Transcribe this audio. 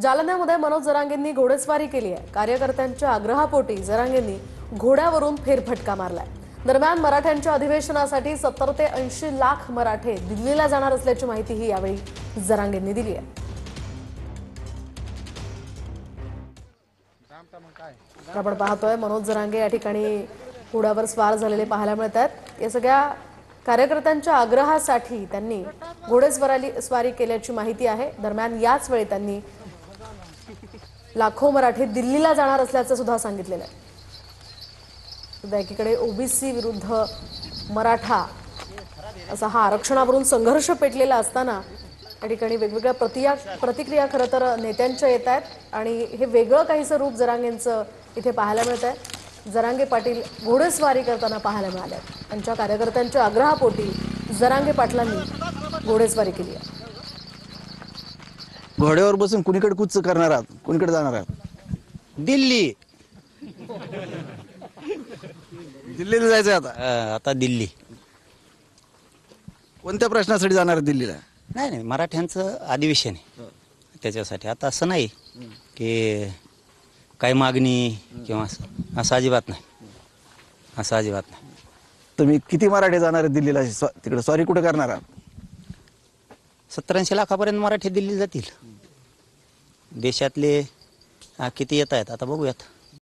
जालन्यामध्ये मनोज जरांगेंनी घोडेस्वारी केली आहे। कार्यकर्त्यांच्या आग्रहापोटी जरांगेंनी घोड्यावरून फेरफटका मारलाय। दरम्यान मराठ्यांच्या अधिवेशनासाठी 70 ते 80 लाख मराठे दिल्लीला जाणार असल्याची माहितीही यावेळी जरांगेंनी दिली आहे। आपण पाहतोय मनोज जरांगे या ठिकाणी घोड्यावर स्वार झालेले पाहायला मिळत आहेत। या सगळ्या कार्यकर्त्यांच्या आग्रहासाठी त्यांनी घोडेस्वारी केल्याची माहिती आहे। दरम्यान याच वेळी त्यांनी लाखो मराठे दिल्लीला जाणार असल्याचं सुद्धा सांगितलेलं आहे। सध्या एकीकडे ओबीसी विरुद्ध मराठा असा हा आरक्षणावरून संघर्ष पेटलेला असताना या ठिकाणी वेगवेगळ्या प्रतिक्रिया खरं तर नेत्यांच्या येत आहेत आणि हे वेगळं काहीसं रूप जरांगेंचं इथे पाहायला मिळत आहे। जरांगे पाटील घोडेस्वारी करताना पाहायला मिळाले। त्यांच्या कार्यकर्त्यांच्या आग्रहापोटी जरांगे पाटलांनी घोडेस्वारी केली आहे। घोड्यावर बसून कुणीकडे कुच करणार आहात, कुणीकडे जाणार आहात? दिल्ली दिल्लीला जायचं आता? आता दिल्ली कोणत्या प्रश्नासाठी जाणार दिल्लीला? नाही नाही मराठ्यांचं अधिवेशन आहे त्याच्यासाठी। आता असं नाही की काही मागणी किंवा असं अजिबात नाही, असं अजिबात नाही। तुम्ही किती मराठे जाणार आहेत दिल्लीला? तिकडे सॉरी कुठे करणार आहात? 70-80 लाखापर्यंत मराठी दिल्लीला जातील। देशातले किती येत आहेत आता बघूयात।